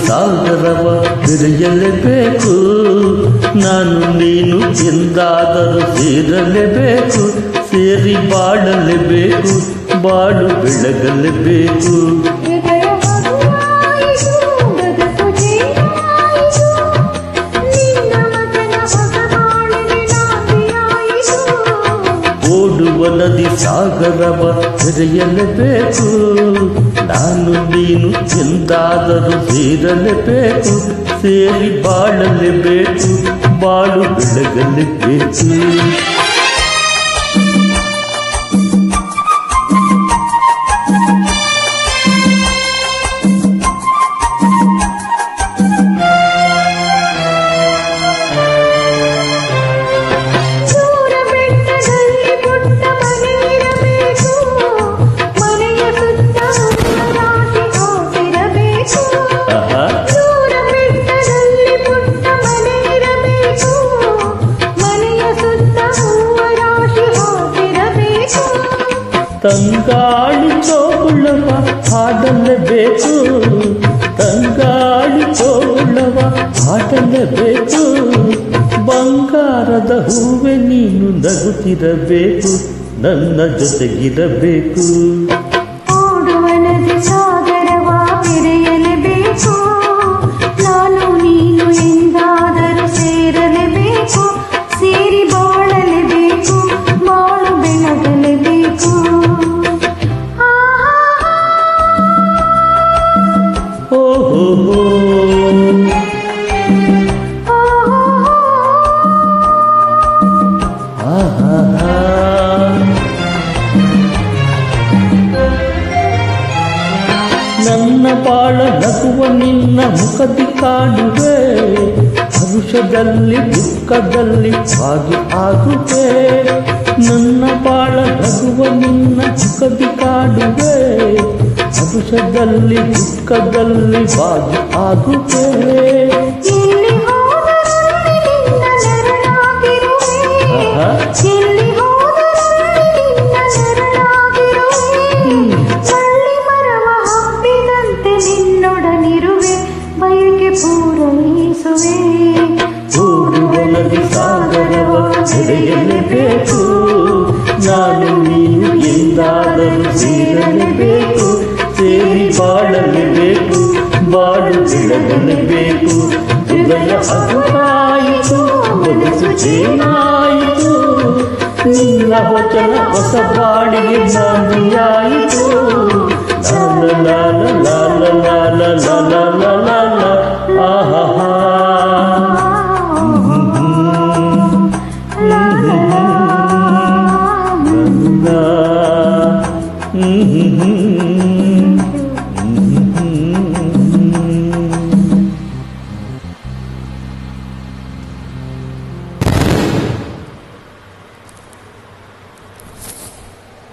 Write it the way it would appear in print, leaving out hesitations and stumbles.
ಸಾಗರವ ಬೆರೆಯಲೇಬೇಕು. ನಾನು ನೀನು ಎಂದಾದರೂ ಸೇರಲೇಬೇಕು. ಸೇರಿ ಬಾಳಲೇಬೇಕು, ಬಾಳು ಬೆಳಗಲೇಬೇಕು. ಓಡುವ ನದಿ ಸಾಗರವ ಬೆರೆಯಲೇಬೇಕು. ನಾನು ನೀನು ಎಂದಾದರೂ ಸೇರಲೇಬೇಕು. ಸೇರಿ ಬಾಳಲೇಬೇಕು, ಬಾಳು ಬೆಳಗಲೇಬೇಕು. ತಂಗಾಳಿ ಚೋಗುಳವ ಹಾಡಲೇಬೇಕು. ತಂಗಾಳಿ ಚೋಗುಳವ ಹಾಡಲೇಬೇಕು. ಬಂಗಾರದ ಹೂವೆ ನೀನು ನಗುತ್ತಿರಬೇಕು, ನನ್ನ ಜೊತೆಗಿರಬೇಕು. ಓಡುವ ನದಿ ಸಾಗರವ ಬೆರೆಯಲೇಬೇಕು. ನಾನು ನೀನು ಎಂದಾದರೂ ಸೇರಲೇಬೇಕು. ಸೇರಿ ಬಾಳಲೇಬೇಕು, ಬಾಳು ಬೆಳಗಲೇಬೇಕು. ನನ್ನ ಬಾಳ ನಗುವ ನಿನ್ನ ಮುಖದಿ ಕಾಣುವೆ. ಹರುಷದಲ್ಲಿ ದುಃಖದಲ್ಲಿ ಭಾಗಿ ಆಗುವೆ. ನನ್ನ ಬಾಳ ನಗುವ ನಿನ್ನ ಮುಖದಿ ಕಾಣುವೆ. ಹರುಷದಲ್ಲಿ ದುಃಖದಲ್ಲಿ ಭಾಗಿ ಆಗುವೆ. ಓಡುವ ನದಿ ಸಾಗರವ ಬೆರೆಯಲೇಬೇಕು. ನಾನು ನೀನು ಎಂದಾದರೂ ಸೇರಲೇಬೇಕು. ಸೇರಿ ಬಾಳಲೇಬೇಕು, ಬಾಳು ಬೆಳಗಲೇಬೇಕು. ಹೃದಯ ಹಗುರಾಯಿತು, ಮನಸ್ಸು ಚೇನಾಯಿತು. ನಿನ್ನ ವಚನ ಹೊಸ ಬಾಳಿಗೆ ನಾಂದಿಯಾಯಿತು. ಲಾಲ ಲಾಲ ಲಾಲ ಲಾಲ ಲಾಲ ಲಾಲ. ಆಹಾ la